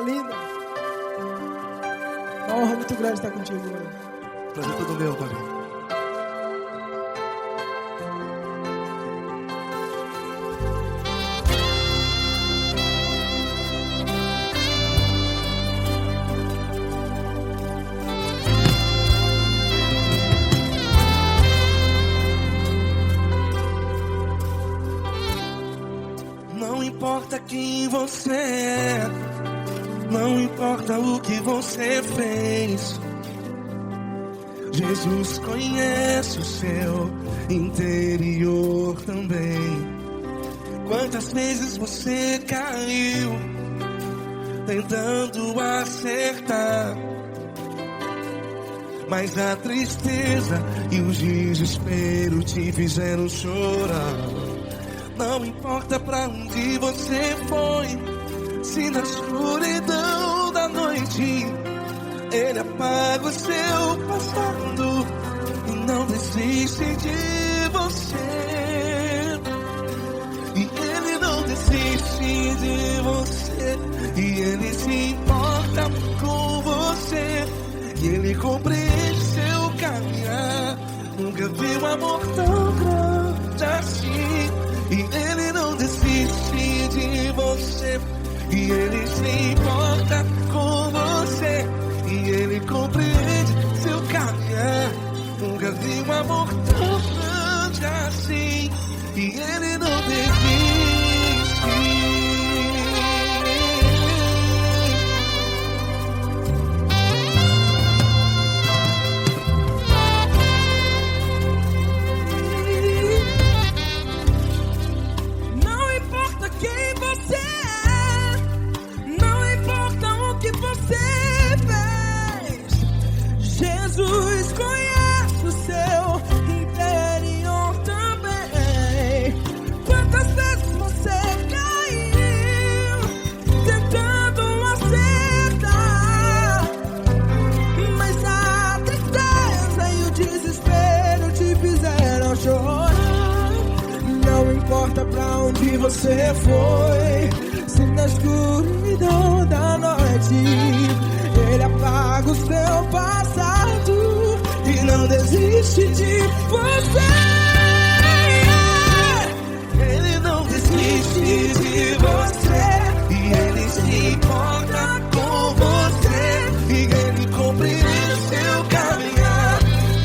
linda. Uma honra muito grande estar contigo hoje. Prazer todo meu, Paulinho. Não importa quem você é, não importa o que você fez, Jesus conhece o seu interior também. Quantas vezes você caiu tentando acertar, mas a tristeza e o desespero te fizeram chorar. Não importa pra onde você foi, se na escuridão da noite Ele apaga o seu passado e não desiste de você. E Ele não desiste de você, e Ele se importa com você, e Ele compreende seu caminhar. Nunca vi um amor tão grande assim. E Ele não desiste de você, e Ele se importa com você, e Ele compreende seu caminhar. Nunca vi um amor tão grande assim, e Ele não desiste. Jesus conhece o seu interior também. Quantas vezes você caiu tentando acertar, mas a tristeza e o desespero te fizeram chorar. Não importa pra onde você foi, se na escuridão da noite Ele apaga o seu passado e não desiste de você. Ele não desiste de você, e Ele se importa com você, e Ele compreende seu caminhar.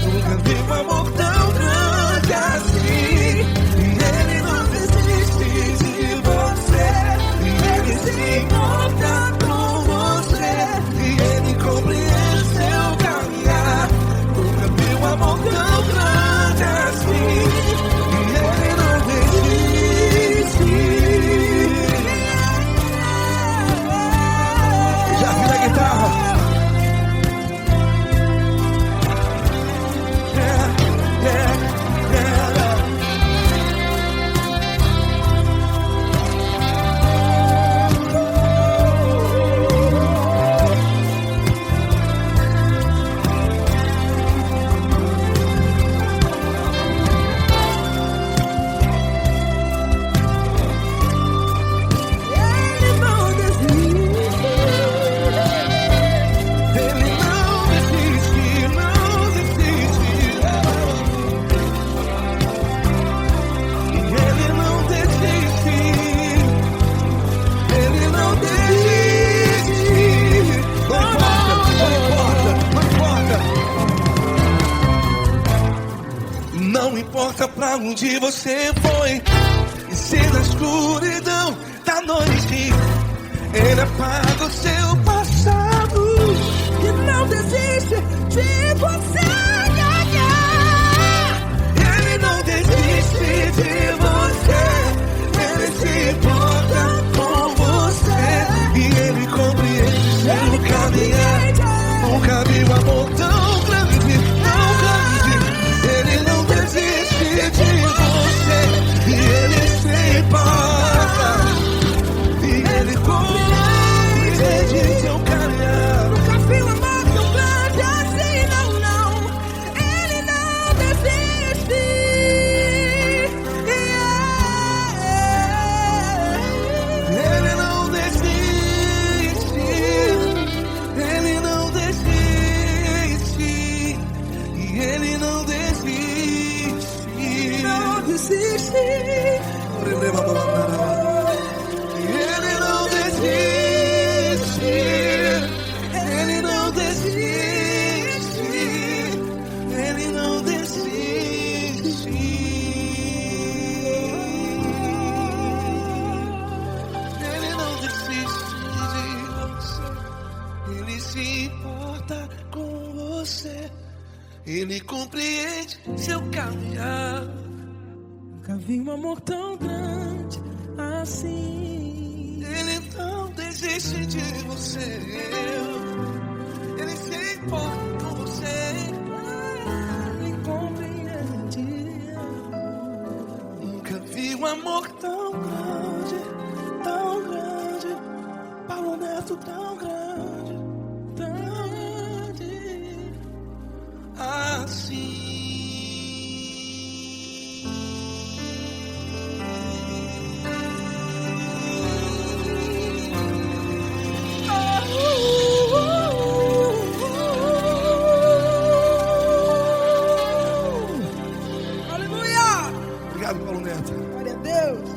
Nunca vi um amor tão grande assim. E Ele não desiste de você, e Ele se importa com você, e Ele compreende seu caminhar. Nunca vi um amor tão grande assim. E Ele não desiste. Já vi na guitarra. Não importa pra onde você foi, e se na escuridão da noite Ele apaga o seu passado E não desiste de você. Ele não desiste de você, Ele se importa com você, e Ele compreende seu caminhar. Nunca vi um amor tão grande, tão grande. Ele não desiste de você, e Ele se importa, e Ele compreende Ele compreende seu caminhar. Nunca vi um amor tão grande assim. Ele não desiste de você. Ele se importa com você. Ele compreende. Nunca vi um amor tão grande, tão grande. Paulo Neto tão grande, assim. Aleluia! Obrigado, Paulo Neto. Glória a Deus.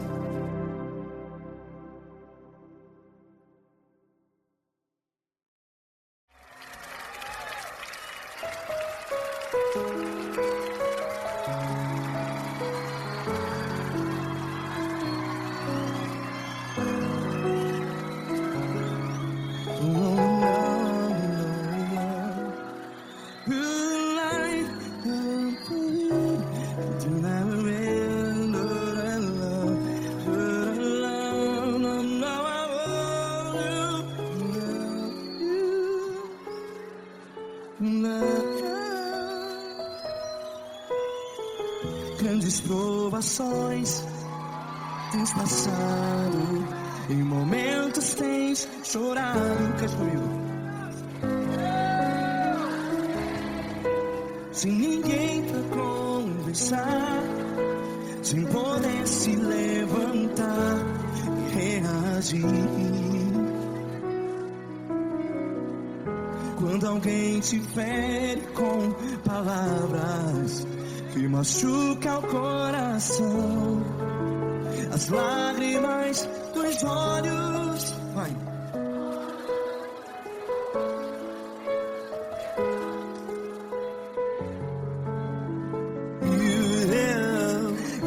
Grandes provações tens passado, em momentos tens chorado. Cante comigo. Sem ninguém pra conversar, sem poder se levantar e reagir. Quando alguém te fere com palavras que machuca o coração, as lágrimas dos olhos, vai.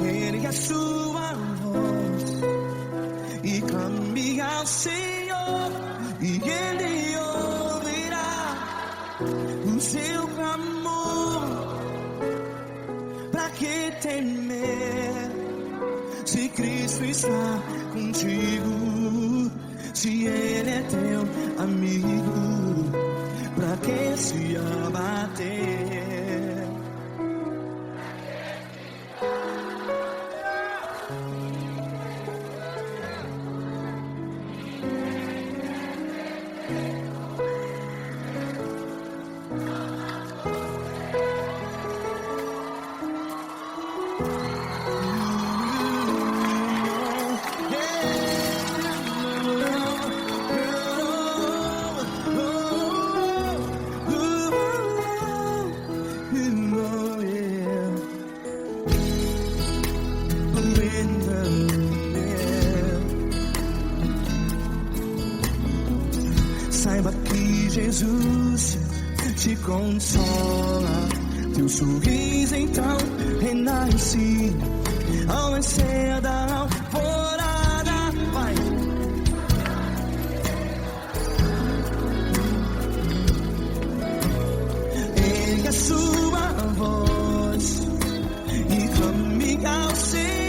Ergue a sua voz e clame ao Senhor, e Ele ouvirá o seu clamor. Pra que temer, se Cristo está contigo? Se Ele é teu amigo, pra que se abater? Saiba que Jesus te consola, teu sorriso então renasce ao nascer da alvorada. Vai. Ergue a sua voz e clame ao Senhor.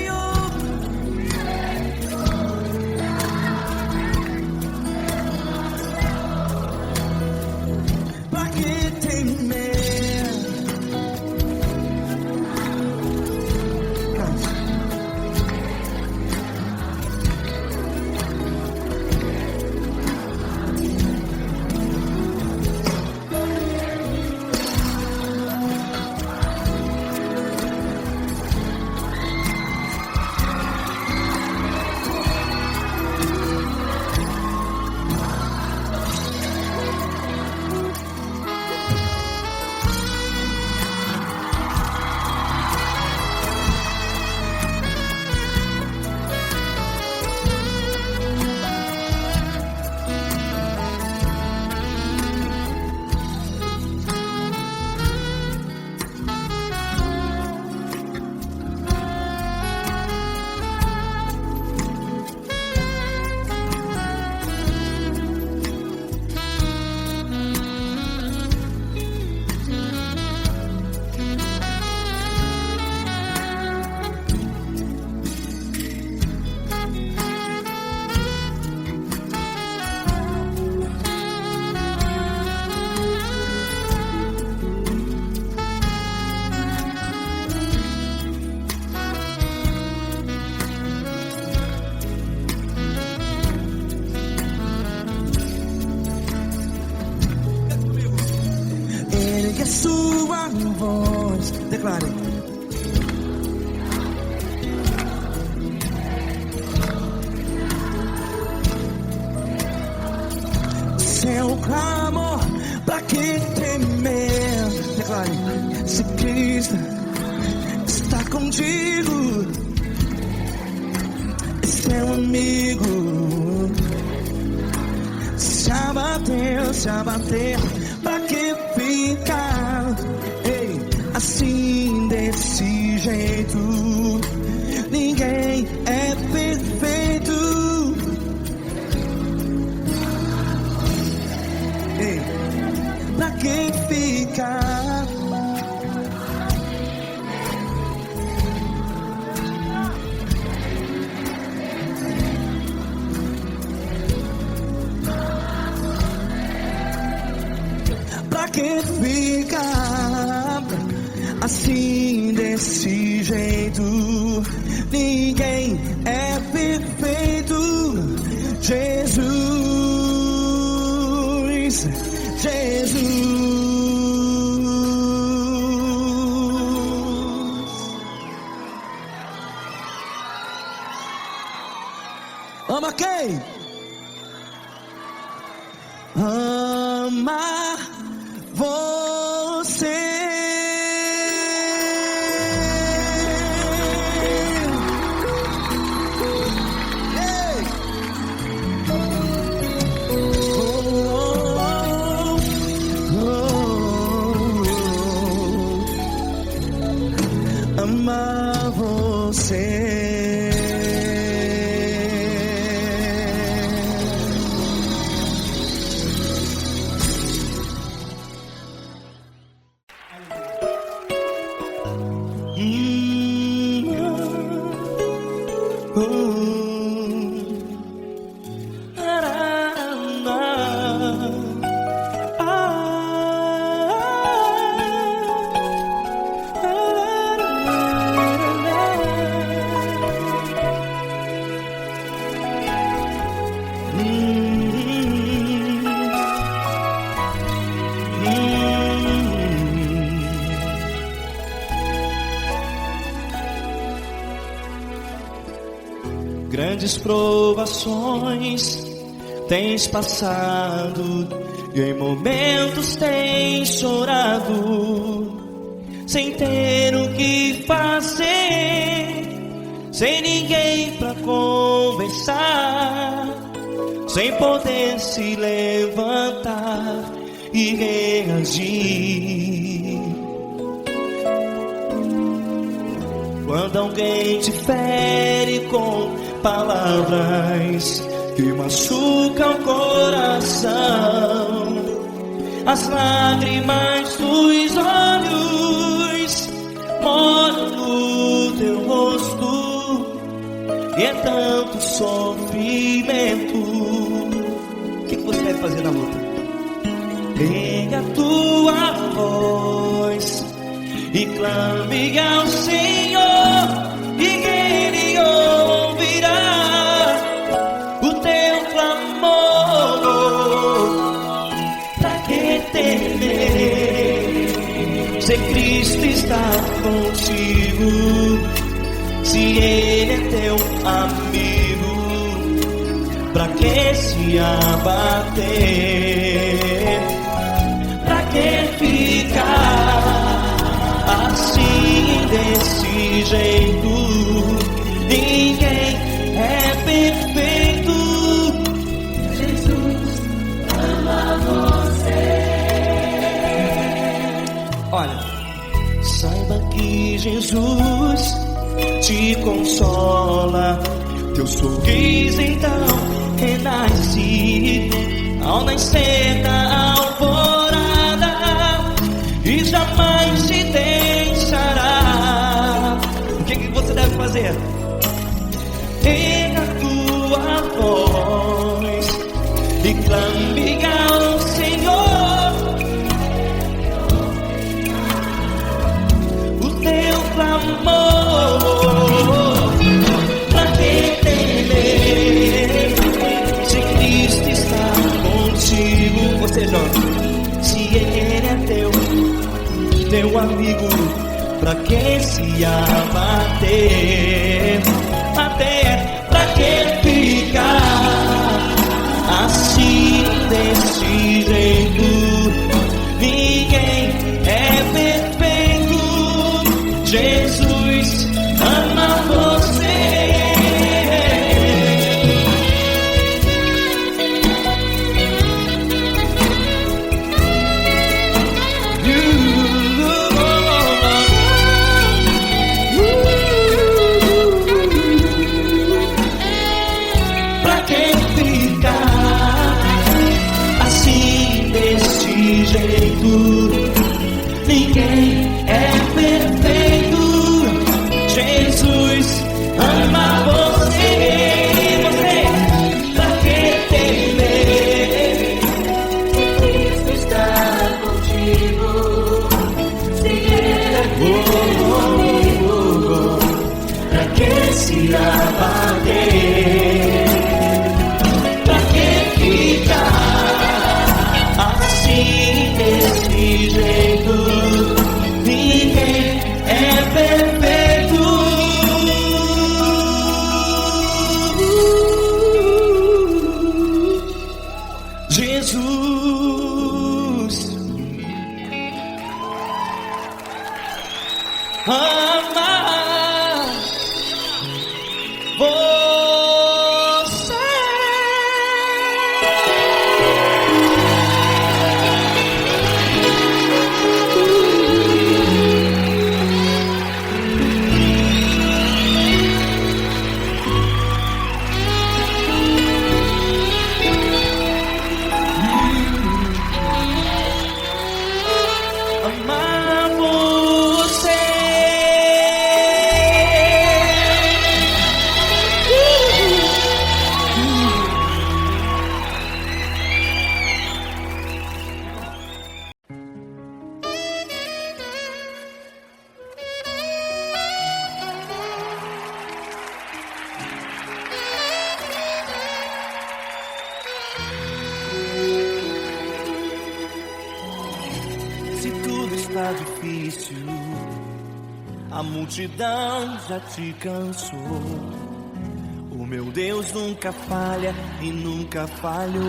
sua voz. Declare. Seu clamor, pra que temer? Declare. Se Cristo está contigo, é seu amigo. Se abater, pra que ficar? Ei, assim desse jeito, ninguém é perfeito. Ei, pra que ficar? Pra que ficar assim desse jeito? Ninguém é perfeito. Jesus, Jesus. Ama quem? Ama você. Ei. Amar você. Grandes provações tens passado e em momentos tens chorado, sem ter o que fazer, sem ninguém pra conversar, sem poder se levantar e reagir. Quando alguém te fere com palavras que machucam o coração, as lágrimas dos olhos molham no teu rosto, e é tanto sofrimento. O que você deve fazer na luta? Pega a tua voz e clame ao Senhor, e Ele ouvirá o teu clamor. Pra que temer, se Cristo está contigo, se Ele é teu amigo? Pra que se abater? Pra que ficar assim desse jeito? Ninguém é perfeito. Jesus ama você. Olha, saiba que Jesus te consola, teu sorriso então renasce ao nascer da alvorada, e jamais te deixará. O que você deve fazer? Erga a tua voz e clame ao Senhor, o teu clamor. Pra que temer, se Cristo está contigo? Você teu amigo, pra que se abater? Até pra que ficar assim desse jeito? Ninguém é perfeito. Jesus ama você. Pra que ficar assim desse jeito? Ninguém é perfeito. Jesus ama você. Pra que temer? Cristo está contigo. Se Ele é comigo, pra que se abater? Pra que ficar assim desse jeito? Ninguém é perfeito. Jesus ama você. Amar você. Se tudo está difícil, a multidão já te cansou. O meu Deus nunca falha e nunca falhou.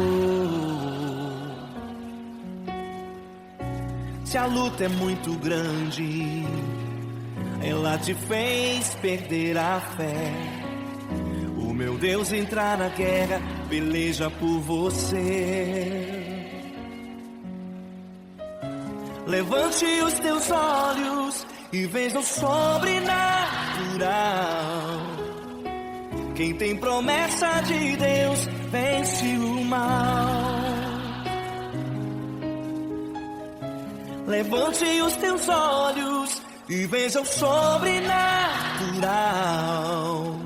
Se a luta é muito grande, ela te fez perder a fé. O meu Deus entrar na guerra, peleja por você. Levante os teus olhos e veja o sobrenatural. Quem tem promessa de Deus vence o mal. Levante os teus olhos e veja o sobrenatural.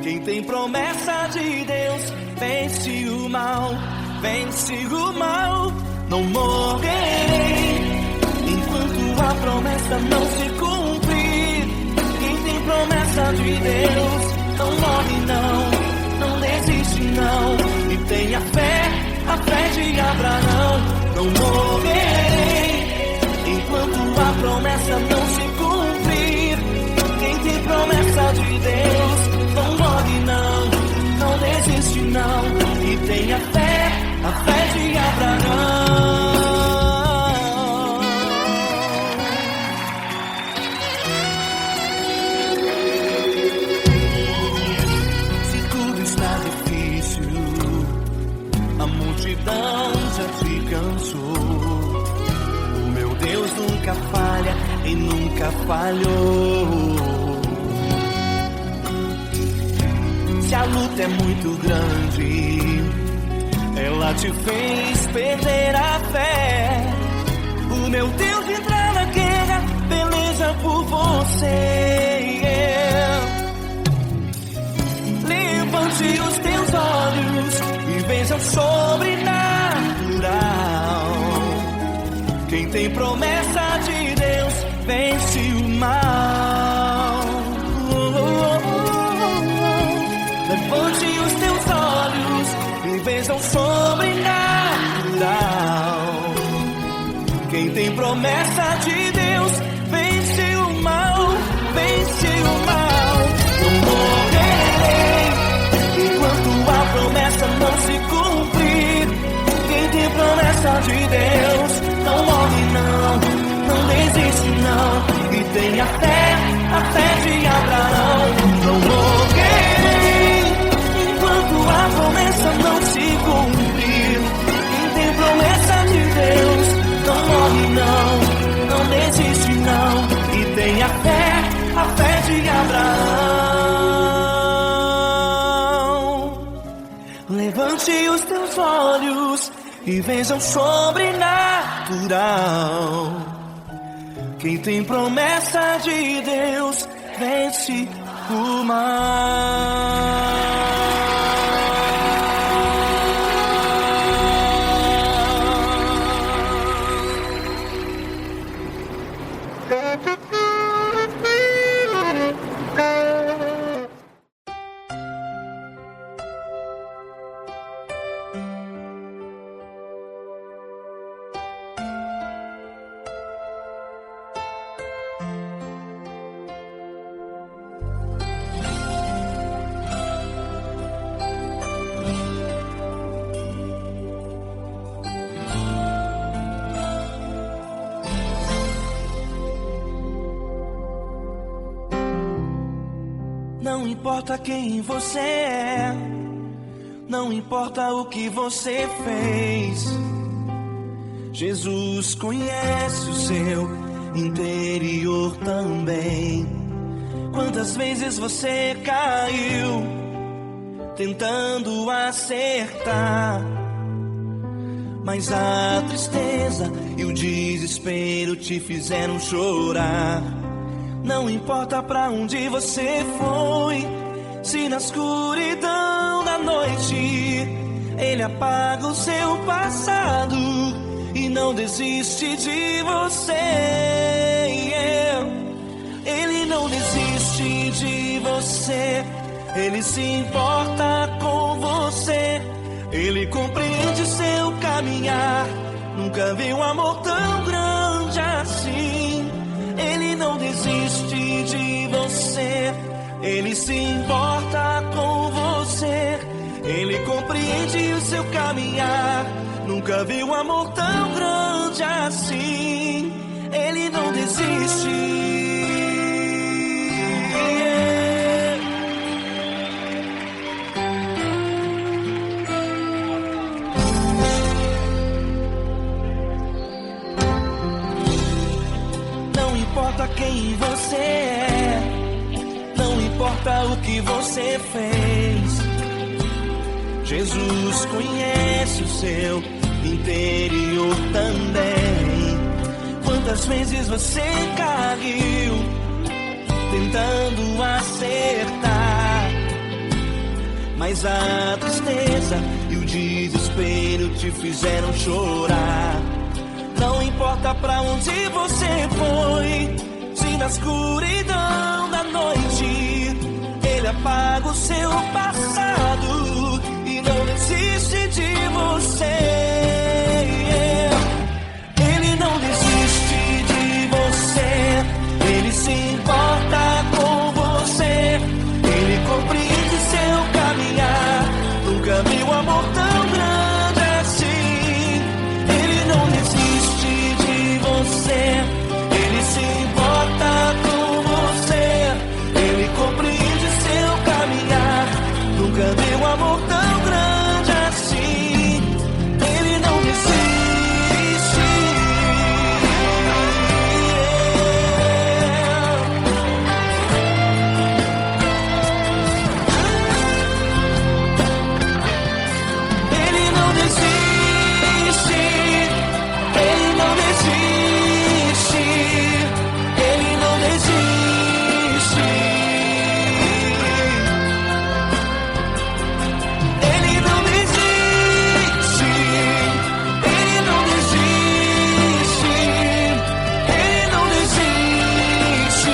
Quem tem promessa de Deus vence o mal. Vence o mal. Não morrerei enquanto a promessa não se cumprir. Quem tem promessa de Deus não morre não, não desiste não. E tenha fé, a fé de Abraão. Não morrerei enquanto a promessa não se cumprir. Quem tem promessa de Deus não morre não, não desiste não. E tenha fé, a fé de Abraão. Se tudo está difícil, a multidão já te cansou. O meu Deus nunca falha e nunca falhou. Se a luta é muito grande, ela te fez perder a fé. O meu Deus entrar na guerra, peleja por você. Levante os teus olhos e veja o sobrenatural. Quem tem promessa de Deus vence o mal. Levante os teus olhos e veja o sobrenatural. Quem tem promessa de Deus se cumprir. Quem tem promessa de Deus não morre não desiste não. E tenha fé, a fé de Abraão. Não morrerei enquanto a promessa não se cumprir. Quem tem promessa de Deus não morre não desiste não. E tenha fé, a fé de Abraão. Levante os teus olhos e veja o sobrenatural. Quem tem promessa de Deus vence o mal. Não importa quem você é, não importa o que você fez, Jesus conhece o seu interior também. Quantas vezes você caiu tentando acertar, mas a tristeza e o desespero te fizeram chorar. Não importa pra onde você foi, se na escuridão da noite Ele apaga o seu passado e não desiste de você. Ele não desiste de você, Ele se importa com você. Ele compreende seu caminhar, nunca viu um amor tão grande assim. Ele não desiste de você, Ele se importa com você. Ele compreende o seu caminhar, nunca viu um amor tão grande assim. Ele não desiste. Não importa quem você é, não importa o que você fez, Jesus conhece o seu interior também. Quantas vezes você caiu tentando acertar, mas a tristeza e o desespero te fizeram chorar. Não importa pra onde você foi, se na escuridão da noite Ele apaga o seu passado e não desiste de você. Ele não desiste de você, Ele se importa com você. Ele compreende seu caminhar, nunca viu um amor tão grande assim. Ele não desiste de você, Ele se importa com você. Ele compreende seu caminhar, nunca viu um amor tão grande assim. Ele não desiste. Ele não desiste. Ele não desiste. Ele não desiste. Ele não desiste. Ele não desiste. Ele não desiste.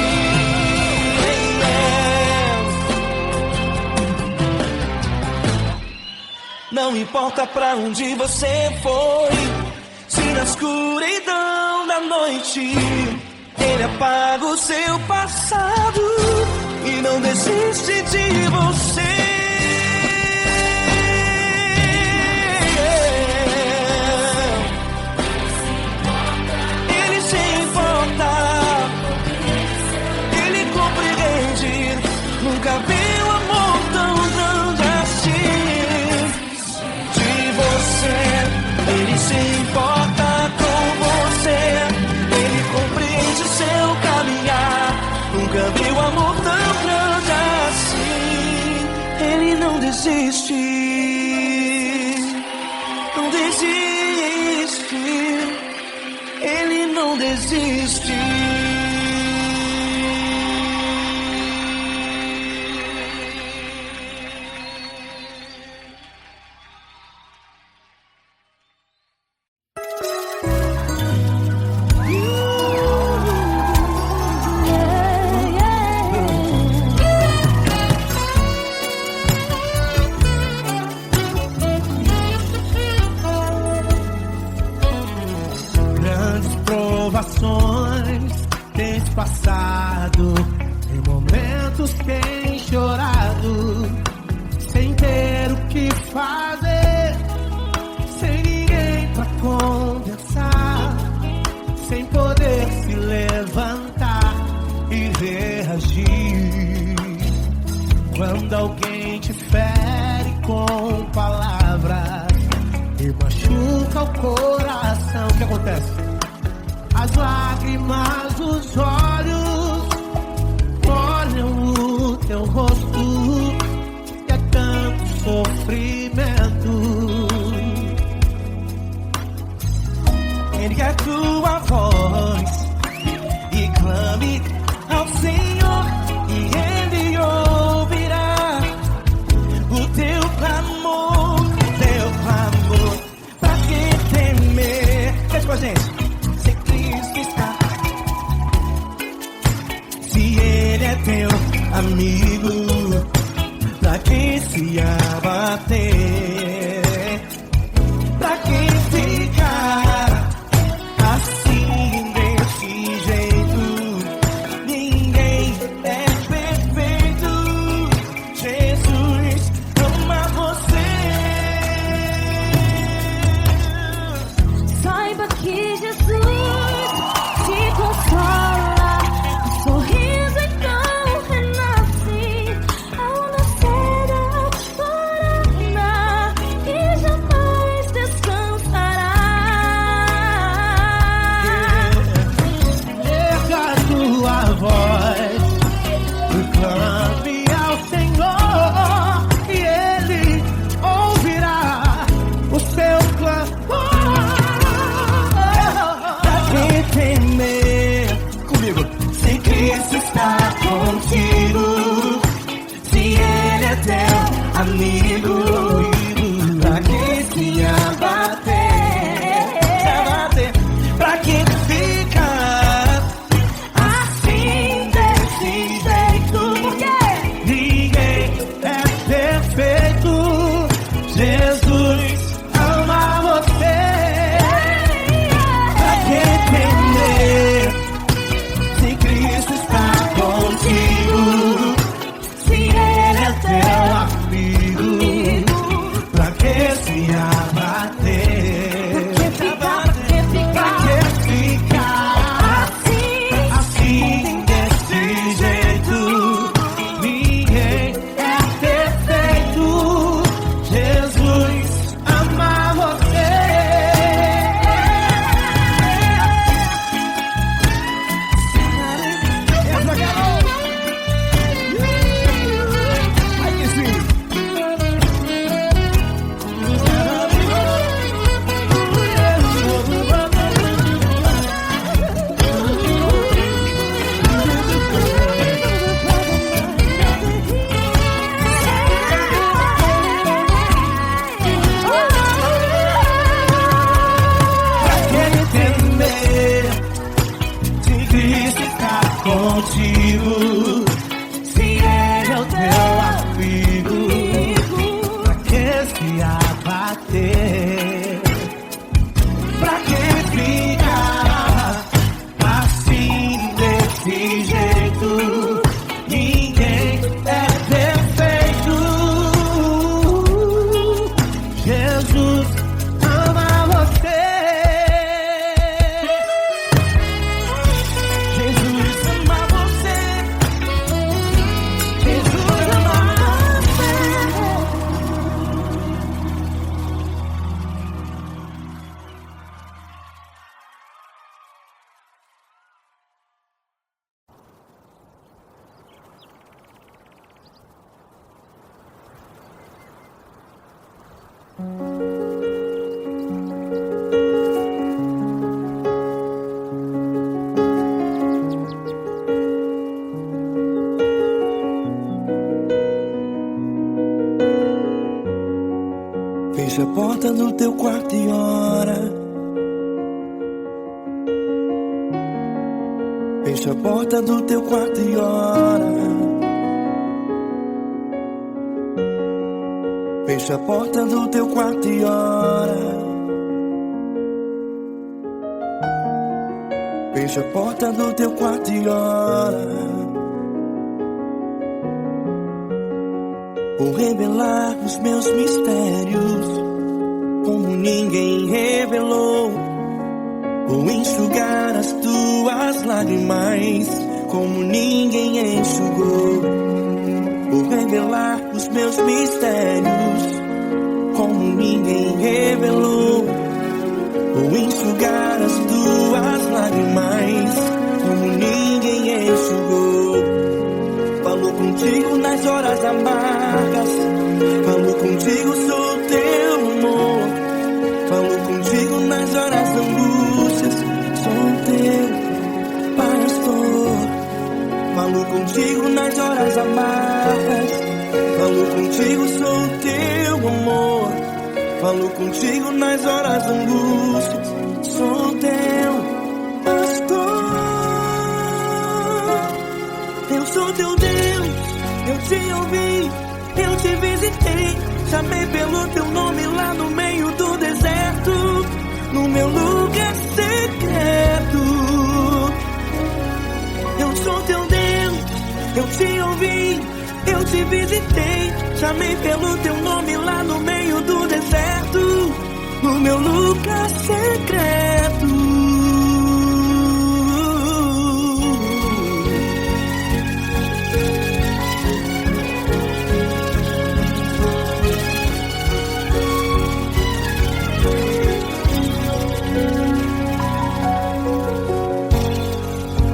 Não importa pra onde você foi, se na escuridão da noite Ele apaga o seu passado e não desiste de você. desiste, Ele não desiste. Tens passado, em momentos tens chorado, sem ter o que fazer, sem ninguém pra conversar, sem poder se levantar e reagir. Quando alguém te fere com palavras e machuca o coração, o que acontece? As lágrimas dos olhos molham o teu rosto, e é tanto sofrimento. Ergue a tua voz e clame ao Senhor, e Ele ouvirá o teu clamor, pra que temer? Faz com a gente. Ele é teu amigo, pra quem se abater, pra quem ficar assim desse jeito. Ninguém é perfeito, Jesus ama você. Saiba que Jesus te consola, o sorriso então renasce ao nascer da aurora e jamais descansará. Erga a tua voz e clame ao Senhor, e Ele ouvirá o seu clamor. Pra que temer? Comigo. Se Cristo está contigo, se Ele é teu amigo, pra que se abater, pra que ficar assim desse jeito? Porque Ninguém é perfeito, Jesus ama você. Pra que temer? Se Cristo está contigo, se Ele é teu amigo, pra que se abater? Pra que ficar assim desse jeito? Ninguém é perfeito, Jesus ama você. Ai que sim. Pra que temer? Se Cristo está contigo, se Ele é o teu amigo, pra que se abater? Pra que ficar assim desse jeito? Ninguém é perfeito, Jesus ama você. Jesus ama você. Jesus ama você. porta do teu quarto e ora. Fecha a porta do teu quarto e ora. Fecha a porta do teu quarto e ora. Fecha a porta do teu quarto e ora. Vou revelar os meus mistérios como ninguém revelou. Vou enxugar as tuas lágrimas como ninguém enxugou. Vou revelar os meus mistérios como ninguém revelou. Vou enxugar as tuas lágrimas como ninguém enxugou. Falo contigo nas horas amargas, falo contigo, sou teu amor. Falo contigo nas horas da angústias, sou teu pastor. Falo contigo nas horas amargas, falo contigo, sou teu amor. Falo contigo nas horas da angústias, sou teu pastor. Eu sou teu Deus, eu te ouvi, eu te visitei. Chamei pelo teu nome lá no meio do deserto, no meu lugar secreto. Eu sou teu Deus, eu te ouvi, eu te visitei. Chamei pelo teu nome lá no meio do deserto, no meu lugar secreto.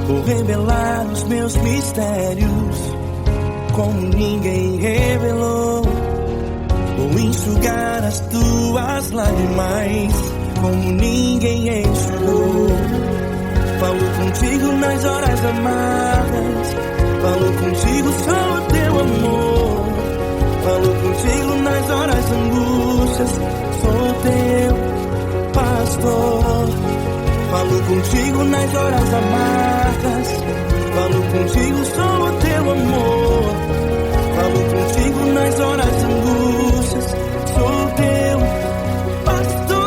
Vou revelar os meus mistérios como ninguém revelou. Vou enxugar as tuas lágrimas como ninguém enxugou. Falo contigo nas horas amargas, falo contigo, sou teu amor. Falo contigo nas horas da angústias, sou teu pastor. Falo contigo nas horas amargas, falo contigo, sou teu amor. Falo contigo nas horas de angústias, sou teu pastor.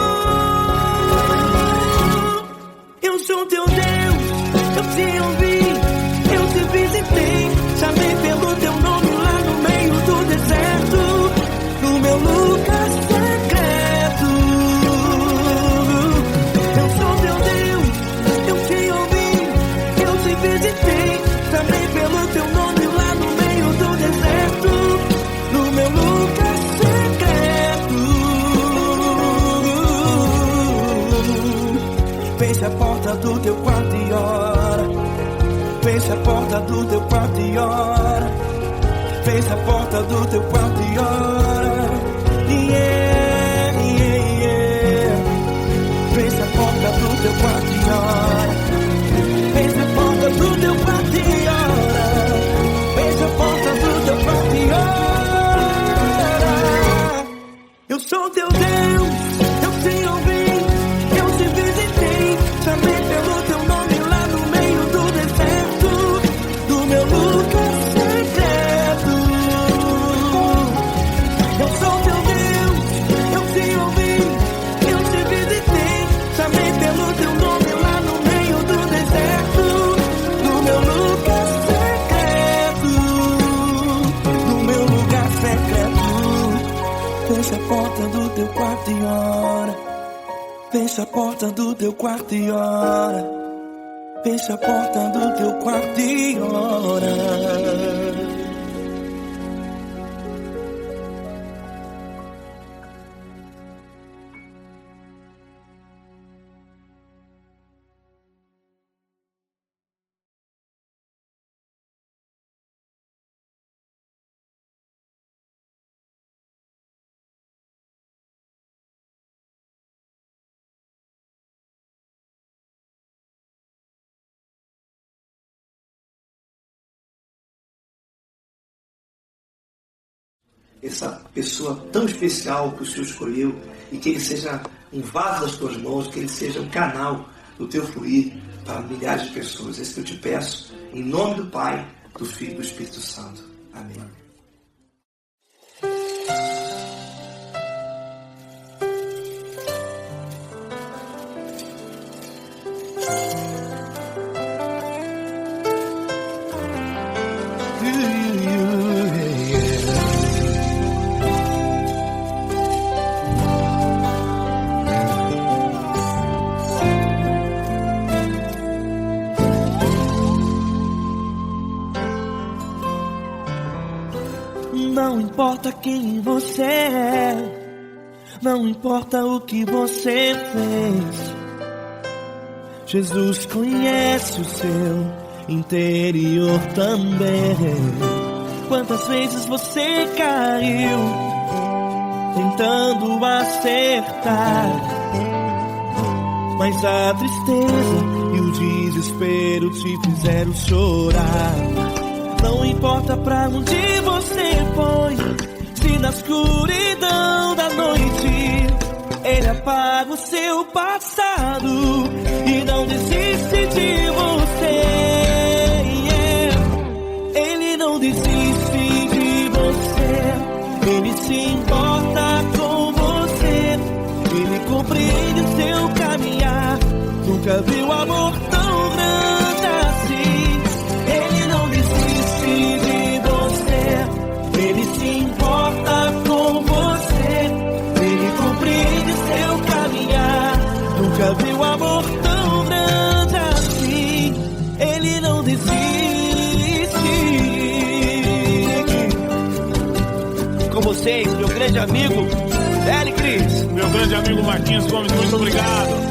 Eu sou teu Deus, eu te ouvi, eu te visitei. Chamei pelo teu nome lá no meio do deserto, no meu lugar secreto. Eu sou teu Deus, eu te ouvi, eu te visitei. Chamei pelo teu nome lá no meio do deserto, no meu lugar secreto. Fecha a porta do teu quarto e ora. Fecha a porta do teu quarto e ora. Fecha a porta do teu quarto e ora. Yeah, yeah, yeah. Fecha a porta do teu quarto e ora. Fecha a porta do teu quarto e ora. Fecha a porta do teu quarto e ora. Eu sou teu Deus, eu te ouvi, eu te visitei. Chamei pelo teu nome lá no meio do deserto, do meu lugar secreto. Eu sou teu Deus, eu te ouvi, eu te visitei. Chamei pelo teu nome lá no meio do deserto, no meu lugar secreto, no meu lugar secreto. Fecha a porta do teu quarto e ora. Fecha a porta do teu quarto e ora. Fecha a porta do teu quarto e ora. essa pessoa tão especial que o Senhor escolheu, e que ele seja um vaso das tuas mãos, que ele seja um canal do teu fluir para milhares de pessoas. É isso que eu te peço, em nome do Pai, do Filho e do Espírito Santo. Amém. Não importa quem você é, não importa o que você fez, Jesus conhece o seu interior também. Quantas vezes você caiu tentando acertar, mas a tristeza e o desespero te fizeram chorar. Não importa pra onde você foi, se na escuridão da noite Ele apaga o seu passado e não desiste de você. Ele não desiste de você, Ele se importa com você, Ele compreende o seu caminhar. Nunca viu amor tão grande assim. Ele não desiste de você, Ele se importa com você, Ele compreende seu caminhar. Nunca viu amor tão grande assim. Ele não desiste. Com vocês, meu grande amigo Eli Cris. Meu grande amigo Marquinhos Gomes, muito obrigado.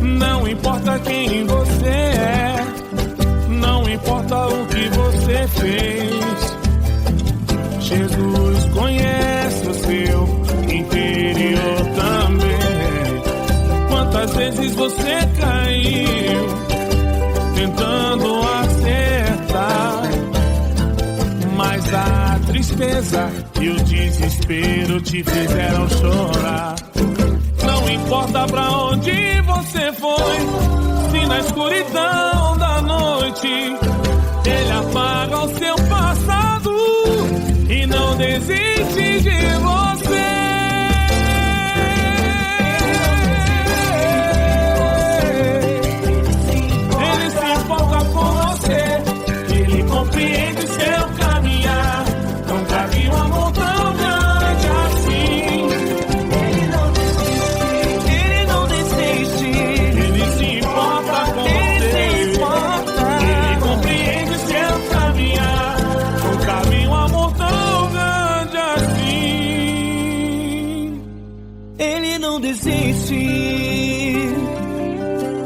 Não importa quem você é, não importa o que você fez, Jesus conhece o seu interior também. Quantas vezes você caiu tentando acertar, mas a tristeza e o desespero te fizeram chorar. Não importa pra onde você foi, se na escuridão da noite Ele apaga o seu passado e não desiste de você. Ele se importa com você, Ele compreende seu caminhar. Nunca vi um amor tão grande assim. Não desiste,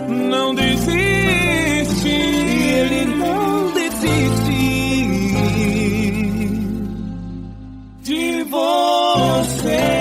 não desiste, Ele não desiste de você.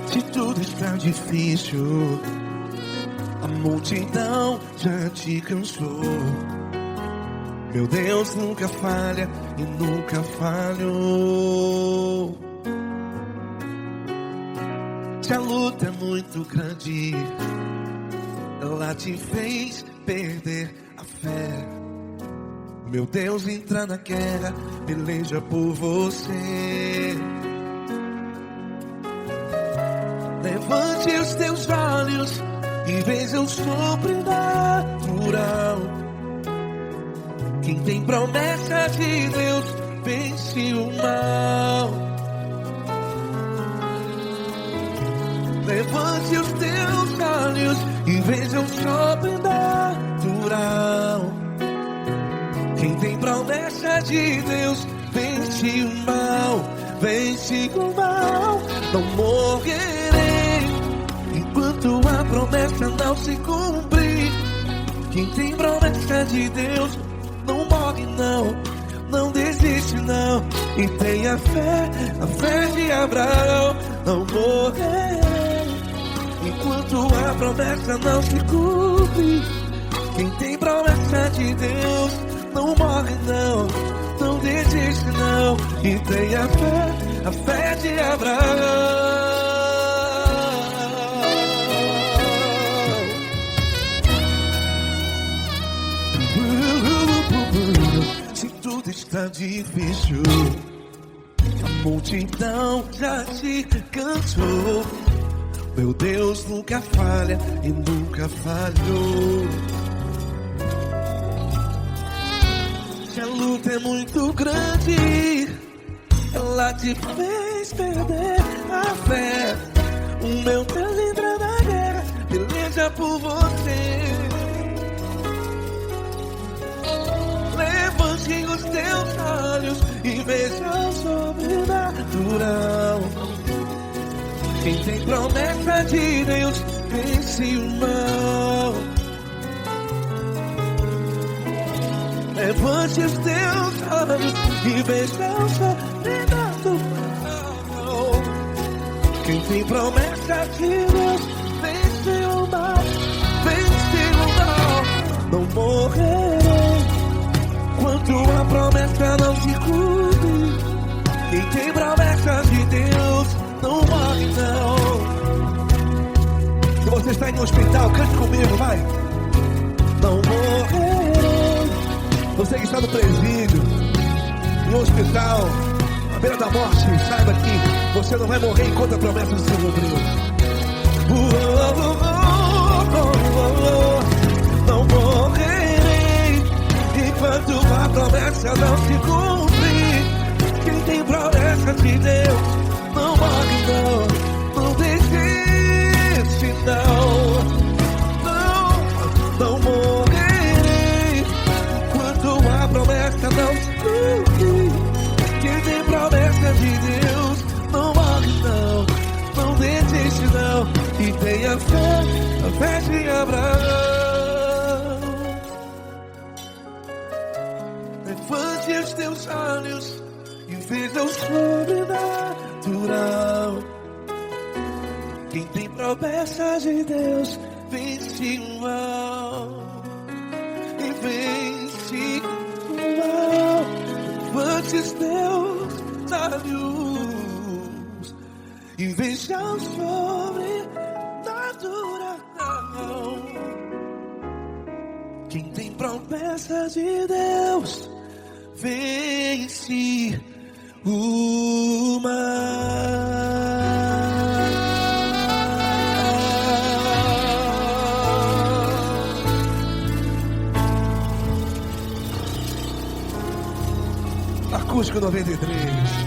Se tudo está difícil, a multidão já te cansou. Meu Deus nunca falha e nunca falhou. Se a luta é muito grande, ela te fez perder a fé. Meu Deus entra na guerra, peleja por você. Levante os teus olhos e veja o sobrenatural. Quem tem promessa de Deus vence o mal. Levante os teus olhos e veja o sobrenatural. Quem tem promessa de Deus vence o mal, vence o mal. Não morrerei enquanto a promessa não se cumprir. Quem tem promessa de Deus não morre não, não desiste não. E tenha a fé de Abraão. Não morrerei enquanto a promessa não se cumpre. Quem tem promessa de Deus não morre não, não desiste não. E tenha a fé de Abraão. Se tudo está difícil, a multidão já te cansou. Meu Deus nunca falha e nunca falhou. Se a luta é muito grande, ela te fez perder a fé. O meu Deus entra na guerra, peleja por você. Levante os teus olhos e veja o sobrenatural. Quem tem promessa de Deus vence o mal. Levante os teus olhos e veja o sobrenatural. Quem tem promessa de Deus vence o mal, vence o mal. Não morrerei enquanto a promessa não se cumpre. Quem tem promessa de Deus não morre não. Se você está em um hospital, cante comigo, vai. Não morrerei. Você que está no presídio, em um hospital, à beira da morte, saiba que você não vai morrer enquanto a promessa não se cumprir. Não morrerei enquanto a promessa não se cumprir. Quem tem promessa de Deus não morre não, não desiste não. Não morrerei enquanto a promessa não se cumprir. Quem tem promessa de Deus não morre não, não desiste não. E tenha a fé de Abraão. Levante os teus olhos e veja o sobrenatural. Quem tem promessa de Deus vence o mal, e vence o mal. Levante os teus olhos e veja o sobrenatural. Quem tem promessa de Deus vence o mal. Acústico 93.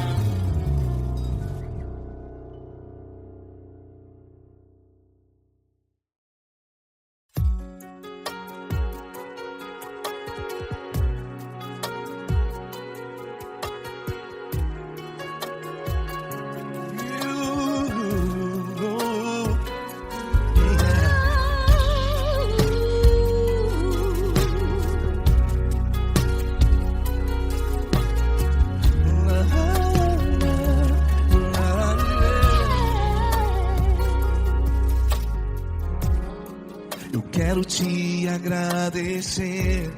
Quero te agradecer,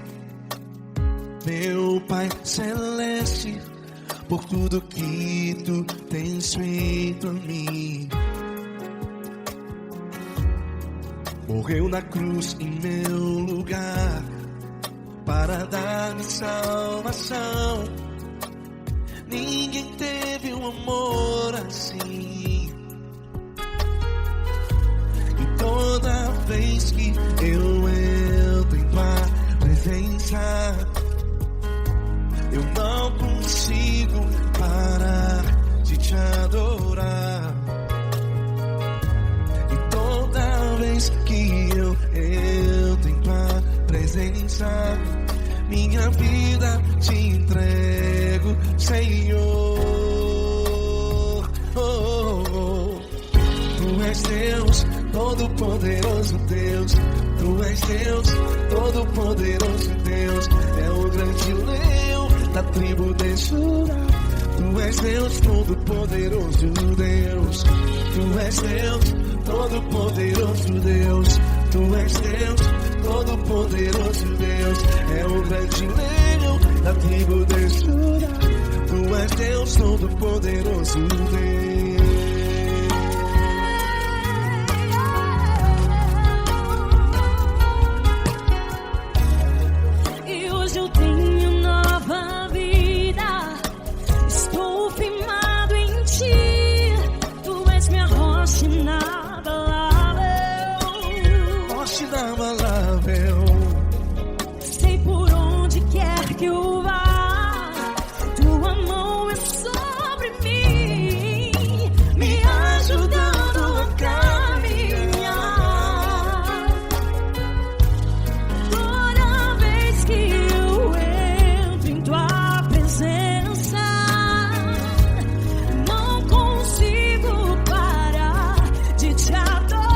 meu Pai Celeste, por tudo que tu tens feito a mim. Morreu na cruz em meu lugar para dar-me salvação. Ninguém teve um amor assim. E toda vez que eu entro em tua presença, eu não consigo parar de te adorar. E toda vez que presença. Minha vida te entrego, Senhor. Tu és Deus, todo-poderoso Deus. Tu és Deus, todo-poderoso Deus. É o grande leão da tribo de Judá. Tu és Deus, todo-poderoso Deus. Tu és Deus, todo-poderoso Deus. Tu és Deus, todo-poderoso Deus. É o grande leão da tribo de Judá. Tu és Deus, todo-poderoso Deus. Sei por onde quer que eu vá, tua mão é sobre mim, me ajudando a caminhar. Toda vez que eu entro em tua presença, não consigo parar de te adorar.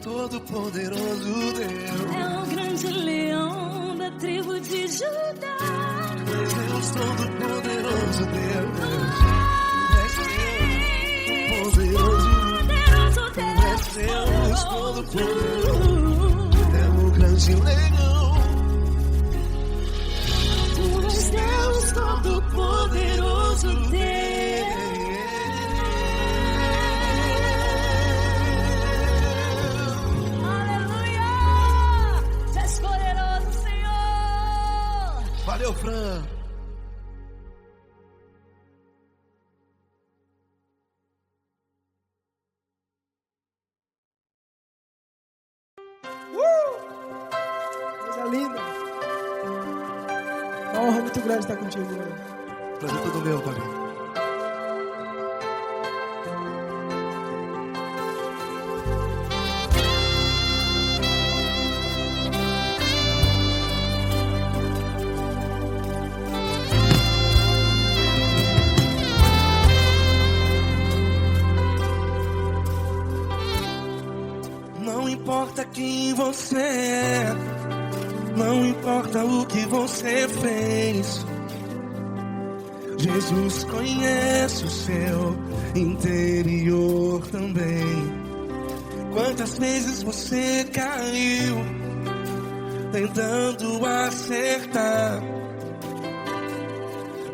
Todo-poderoso Deus. É o grande leão da tribo de Judá. Tu és Deus, todo-poderoso Deus. Tu és Deus, todo-poderoso. É o grande leão. Tu és Deus, todo-poderoso Deus. Valeu, Fran. Coisa linda. Uma honra muito grande estar contigo, mano. Prazer todo meu, Paulinho. Não importa quem você é, não importa o que você fez, Jesus conhece o seu interior também. Quantas vezes você caiu tentando acertar,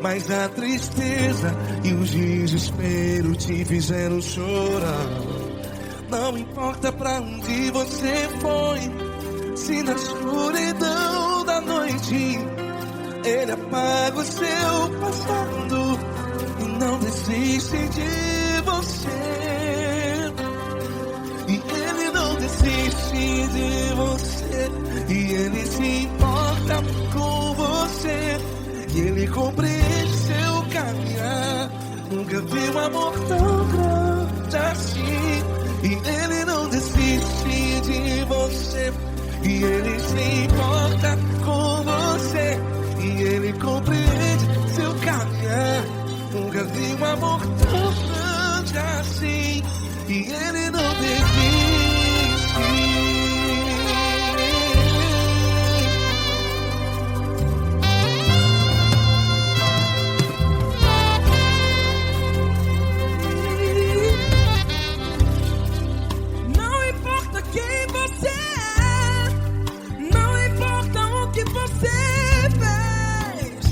mas a tristeza e o desespero te fizeram chorar. Não importa pra onde você foi, se na escuridão da noite Ele apaga o seu passado e não desiste de você. E Ele não desiste de você, e Ele se importa com você, e Ele compreende seu caminhar. Nunca vi um amor tão grande assim. E Ele não desiste de você, e Ele se importa com você, e Ele compreende seu caminhar. Nunca vi um amor tão grande assim. E Ele não desiste. Não importa quem você é, não importa o que você fez,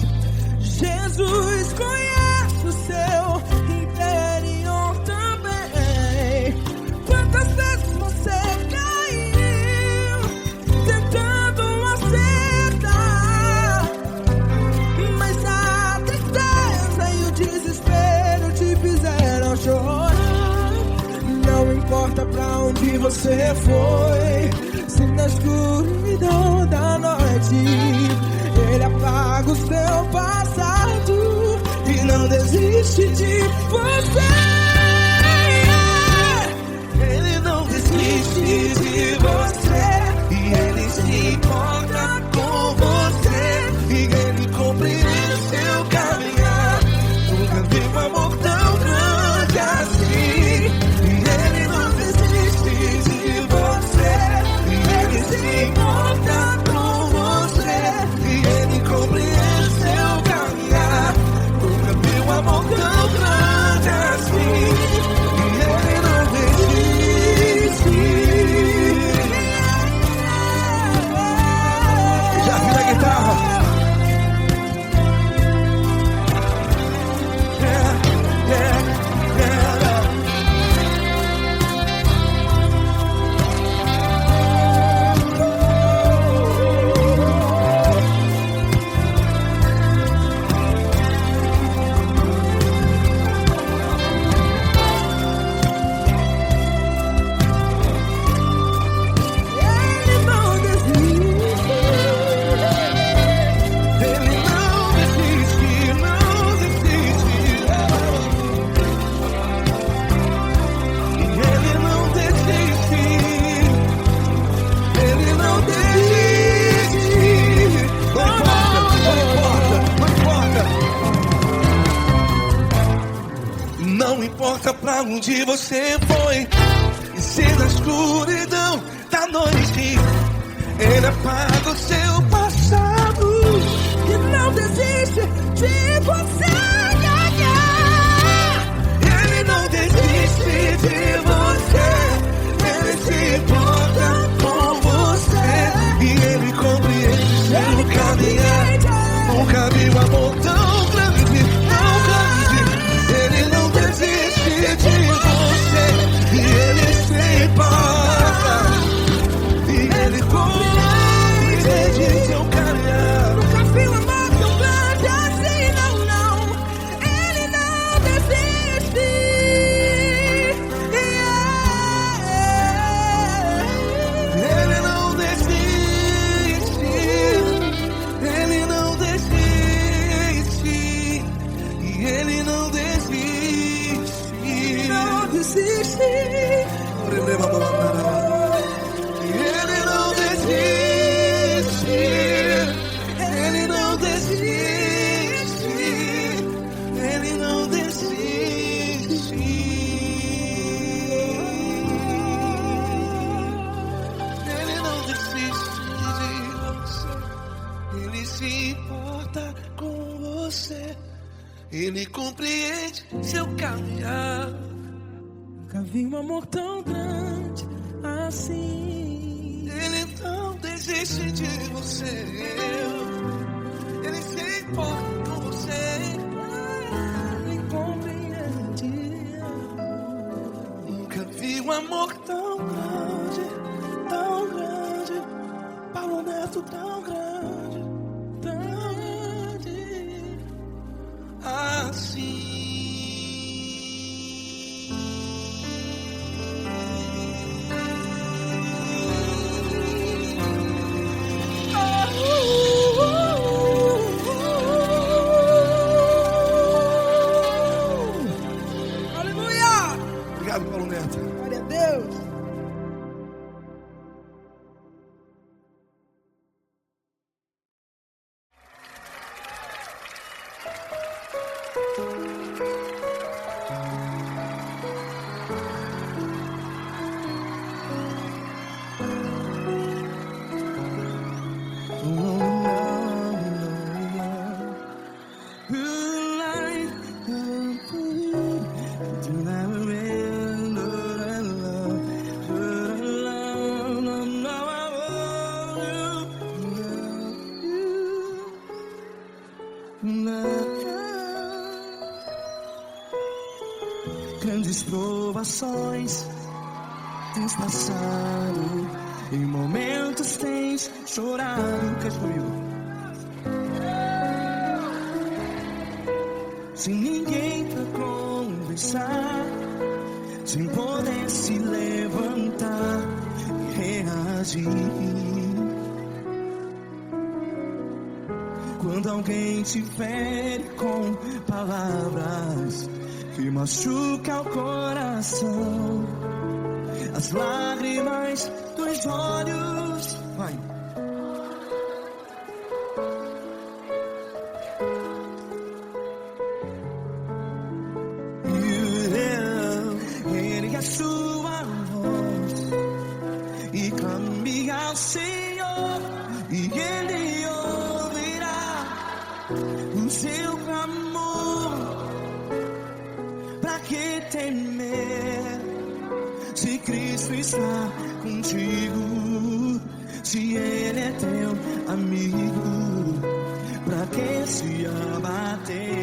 Jesus conhece o seu interior também. Quantas vezes você caiu tentando acertar, mas a tristeza e o desespero te fizeram chorar. Não importa pra onde você foi, se na escuridão da noite Ele apaga o seu passado e não desiste de você. Ele não desiste de você, e Ele se importa com você, e Ele compreende seu caminhar. Nunca vi um amor tão grande assim. E Ele não desiste de você, e Ele se importa com você, e Ele compreende seu caminhar. Nunca vi um amor tão grande assim. E Ele não desiste. Já vi a guitarra. Ele não desiste. Ele não desiste, não desiste. E Ele não desiste. Ele não desiste. Não importa, não importa pra onde você foi, e se na escuridão da noite Ele apaga o seu passado E não desiste de você. Ele não desiste de você, Ele se importa com você, e Ele compreende seu caminhar. Nunca vi um amor tão grande, tão grande. Ele não desiste de você, e Ele se importa, e Ele compreende seu caminhar. Nunca vi um amor tão grande assim, não, não. Ele compreende seu caminhar. Nunca vi um amor tão grande assim. Ele não desiste de você. Ele se importa com você. Ele compreende. Nunca vi um amor tão grande, tão grande. Paulo Neto tão grande, tão grande assim. Obrigado, Paulo Neto. Glória a Deus. Grandes provações tens passado, em momentos tens chorado. Cante comigo. Sem ninguém pra conversar, sem poder se levantar e reagir. Quando alguém te fere com palavras que machuca o coração, as lágrimas dos olhos, vai. Ergue a sua voz e clame ao Senhor, e Ele ouvirá o seu clamor. Pra que temer, se Cristo está contigo? Se Ele é teu amigo, pra que se abater?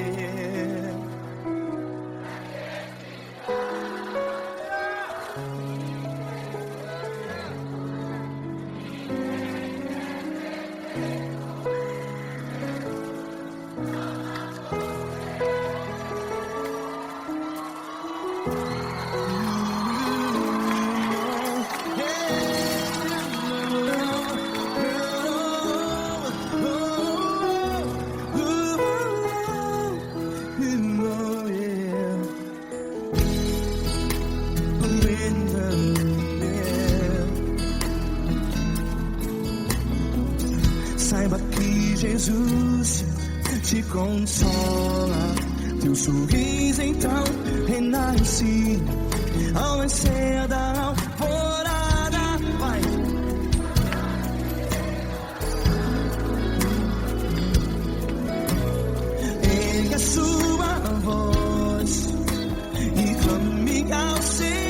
Saiba que Jesus te consola, teu sorriso então renasce ao nascer da alvorada. Vai. Ergue a sua voz e clame ao Senhor.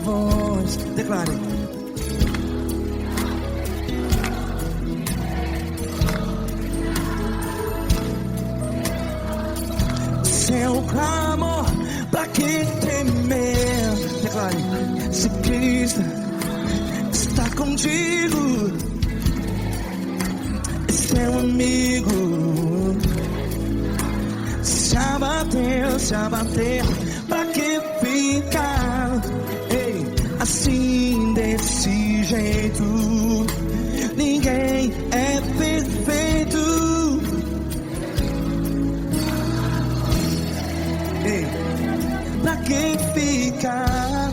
voz. Declare. Seu clamor, pra que temer? Declare. Se Cristo está contigo, seu amigo. Se abater, pra que ficar? Ei, assim desse jeito, ninguém é perfeito. Ei, pra que ficar?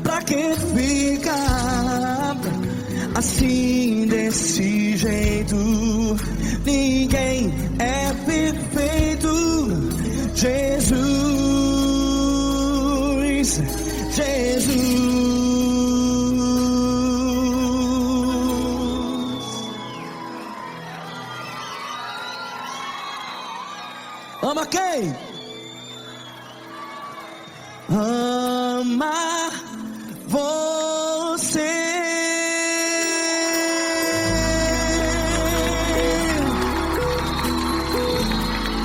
Pra que ficar assim desse jeito? Ninguém é perfeito. Jesus, Jesus. Ama quem? Ama você.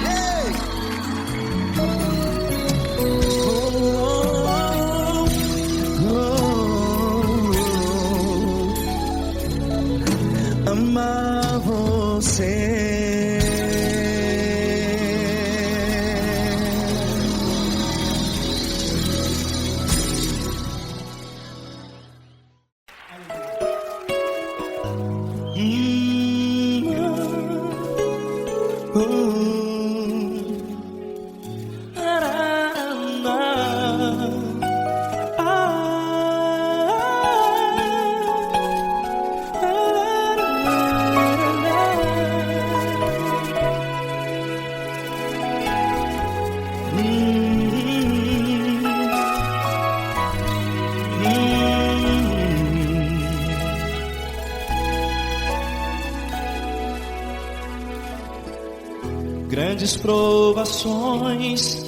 Ei. Ama você. Grandes provações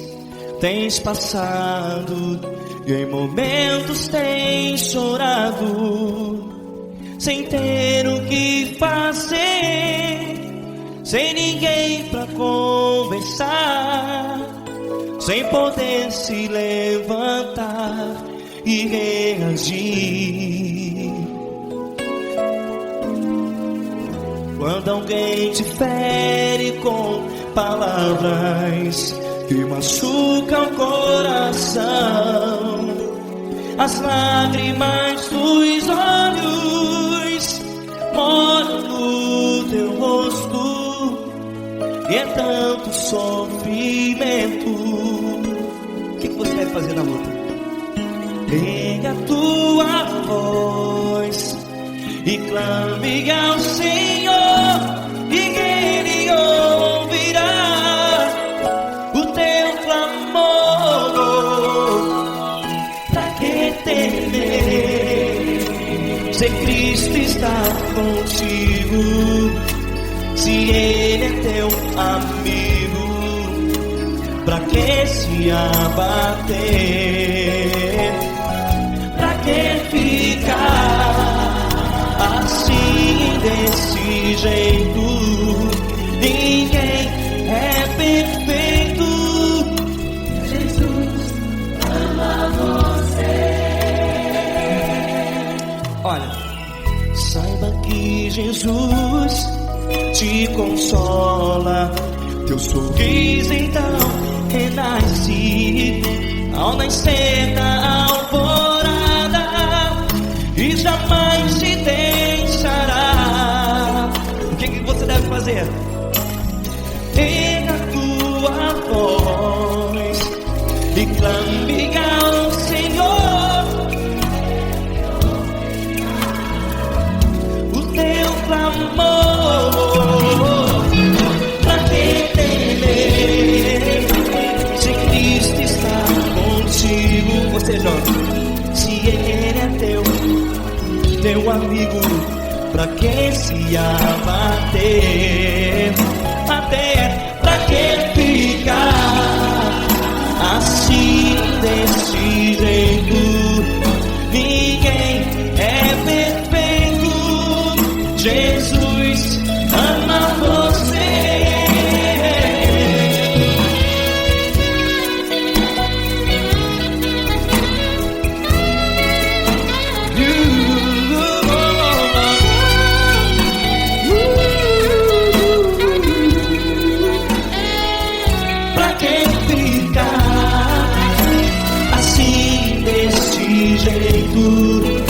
tens passado, e em momentos tens chorado, sem ter o que fazer, sem ninguém pra conversar, sem poder se levantar e reagir. Quando alguém te fere com palavras que machucam o coração, as lágrimas dos olhos molham no teu rosto, e é tanto sofrimento. O que você deve fazer na luta? Pega a tua voz e clame ao Senhor, e Ele ouvirá o teu clamor. Pra que temer, se Cristo está contigo, se Ele é teu amigo? Pra que se abater? Pra que ficar assim desse jeito? Ninguém é perfeito. Jesus ama você. Olha, saiba que Jesus te consola, teu sorriso então renasce ao nascer da alvorada, e jamais te deixará. O que você deve fazer? Erga a tua voz e clame ao Senhor, o teu clamor. Pra que temer, se Cristo está contigo? Você joga. Se Ele é teu comigo, pra que se abater? Até pra que ficar assim desse jeito? Ninguém é perfeito. Jesus ama você. Pra que ficar assim desse jeito?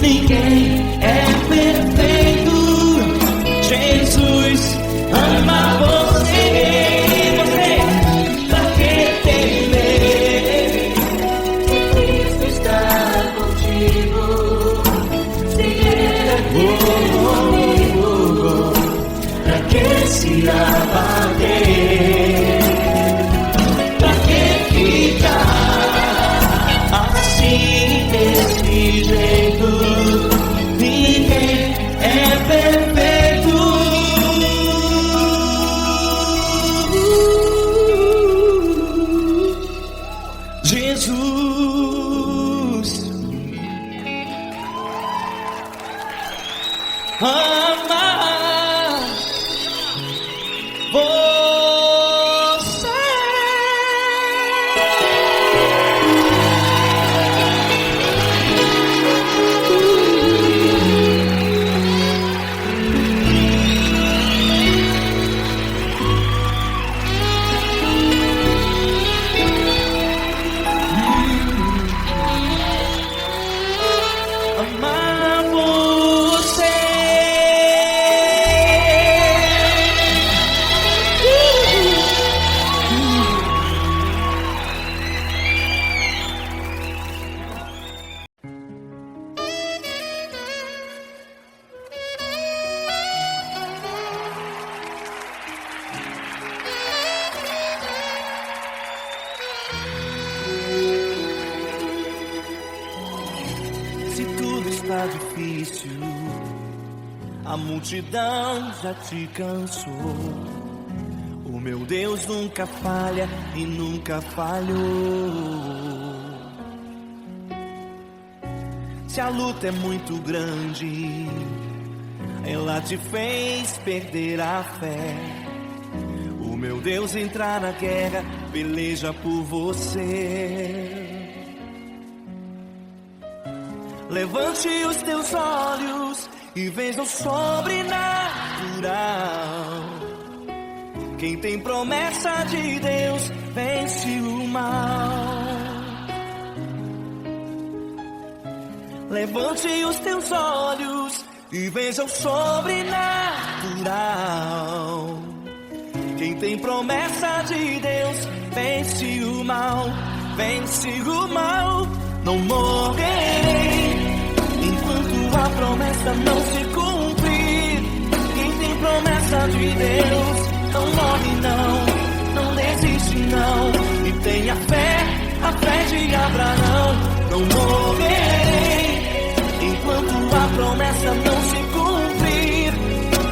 Ninguém é perfeito. Jesus ama você. Você, pra que temer? Se Cristo está contigo, se Ele comigo, Pra que se abater? Pra que ficar assim desse jeito? Ninguém é perfeito. Jesus ama você. Amar você. Se tudo está difícil, a multidão já te cansou. O meu Deus nunca falha e nunca falhou. Se a luta é muito grande, ela te fez perder a fé. O meu Deus entrar na guerra, peleja por você. Levante os teus olhos e veja o sobrenatural. Quem tem promessa de Deus vence o mal. Levante os teus olhos e veja o sobrenatural. Quem tem promessa de Deus vence o mal. Vence o mal. Não morrerei enquanto a promessa não se cumprir. Quem tem promessa de Deus não morre não, não desiste não. E tenha fé, a fé de Abraão. Não morrerei enquanto a promessa não se cumprir.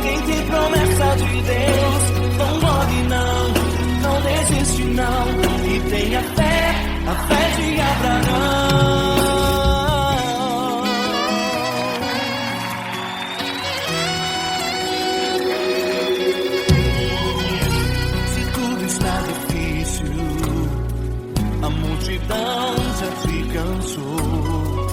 Quem tem promessa de Deus não morre não, não desiste não. E tenha fé, a fé de Abraão. Se tudo está difícil, a multidão já te cansou.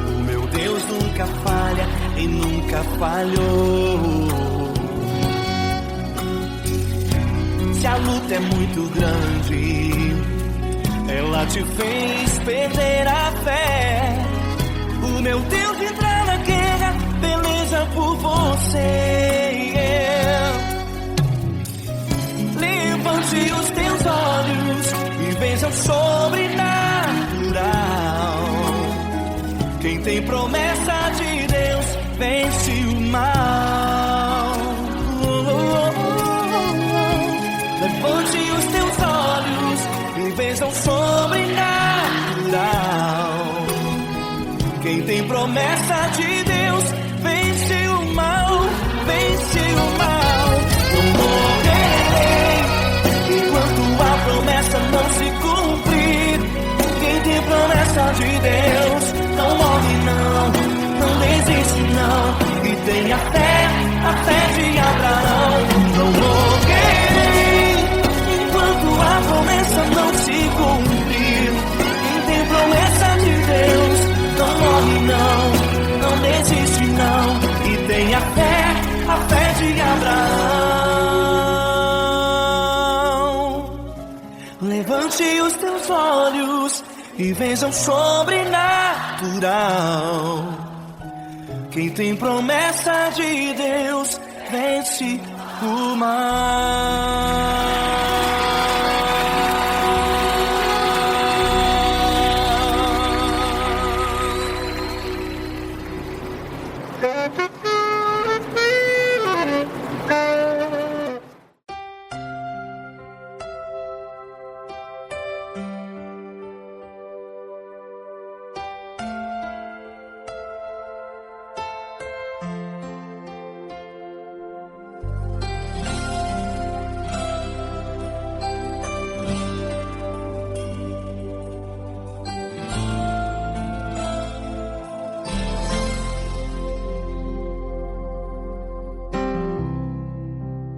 O meu Deus nunca falha e nunca falhou. Se a luta é muito grande, ela te fez perder a fé. O meu Deus entrar na guerra, peleja por você. Levante os teus olhos e veja o sobrenatural. Quem tem promessa de Deus vence o mal. Levante os teus olhos e veja o sobrenatural. Quem tem promessa de Deus Levante os teus olhos e veja o sobrenatural. Quem tem promessa de Deus vence o mal.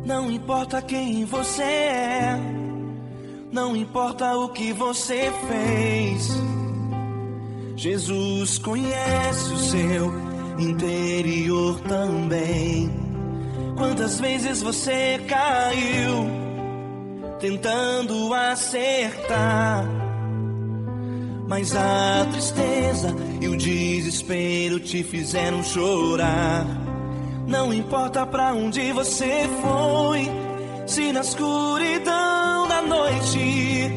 Não importa quem você é, não importa o que você fez, Jesus conhece o seu interior também. Quantas vezes você caiu tentando acertar, mas a tristeza e o desespero te fizeram chorar. Não importa pra onde você foi, se na escuridão da noite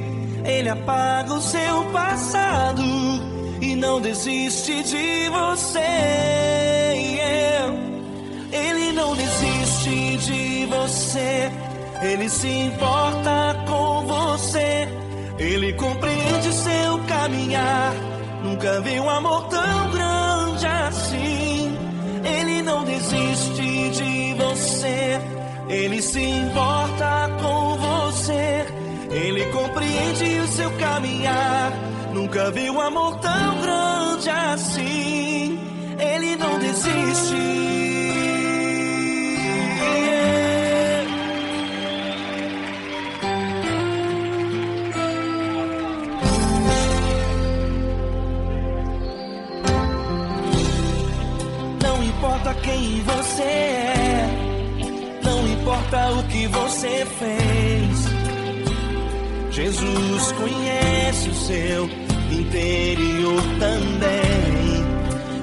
Ele apaga o seu passado e não desiste de você. Ele não desiste de você, Ele se importa com você. Ele compreende seu caminhar, nunca viu um amor tão grande assim. Ele não desiste de você, Ele se importa com você. Ele compreende o seu caminhar, nunca viu um amor tão grande assim. Ele não desiste. Não importa quem você é, não importa o que você fez, Jesus conhece o seu interior também.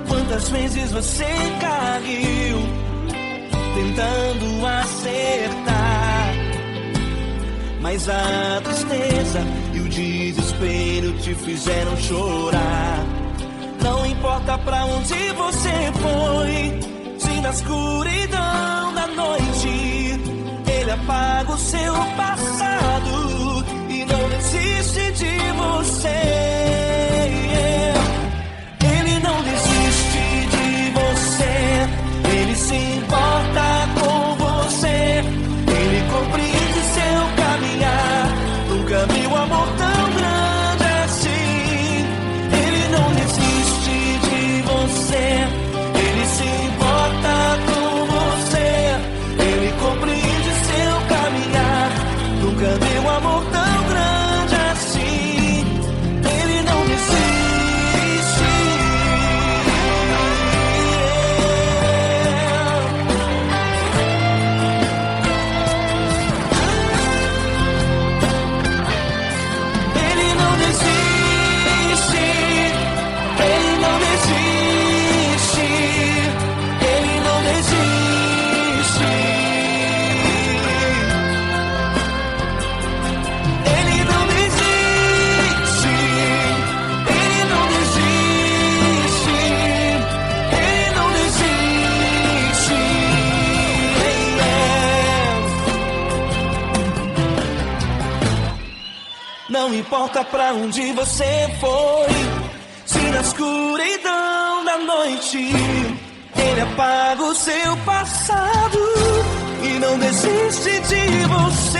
Quantas vezes você caiu tentando acertar, mas a tristeza e o desespero te fizeram chorar. Não importa pra onde você foi, se na escuridão da noite Ele apaga o seu passado e não desiste de você. Ele não desiste de você, Ele se importa com você. Ele compreende seu caminhar, nunca viu amor tão grande assim. Ele não desiste de você, Ele se importa com você. Ele compreende seu caminhar, nunca viu amor tão grande assim. Ele não desiste. Ele não desiste. Ele não desiste. Ele não desiste. Ele não desiste. Ele não desiste. Ele não desiste. Não importa pra onde você foi, se na escuridão da noite Ele apaga o seu passado e não desiste de você.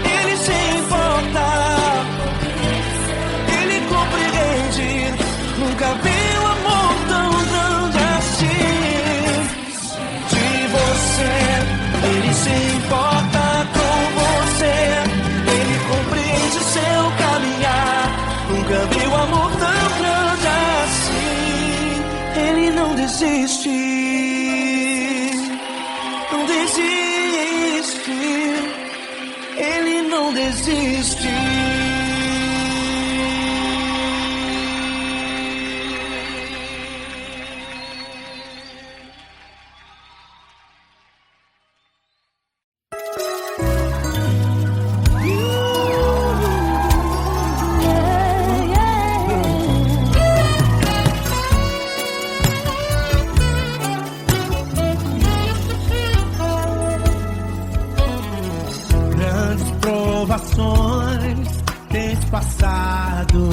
Ele se importa, Ele compreende, nunca viu amor tão grande assim. De você, Ele se importa com você. Ele compreende seu caminhar, nunca viu amor tão grande assim. Ele não desiste. desiste, Ele não desiste. Grandes provações tens passado,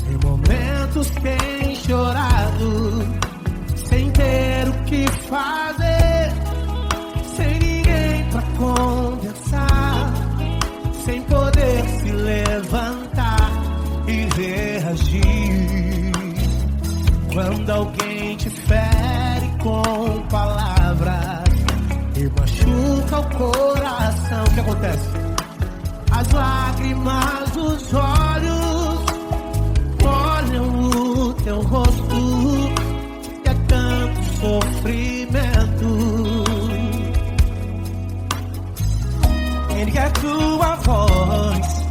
em momentos tens chorado, sem ter o que fazer, sem ninguém pra conversar, sem poder se levantar e reagir. Quando alguém te fere com palavras e machuca o coração, o que acontece? As lágrimas dos olhos molham o teu rosto, e é tanto sofrimento. Ergue a tua voz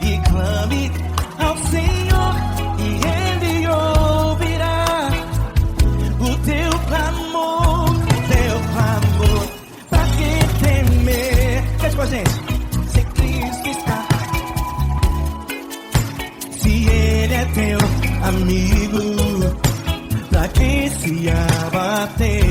e clame ao Senhor, e Ele ouvirá o teu clamor, pra que temer? Cante com a gente. Se Cristo está, se Ele é teu amigo, pra que se abater?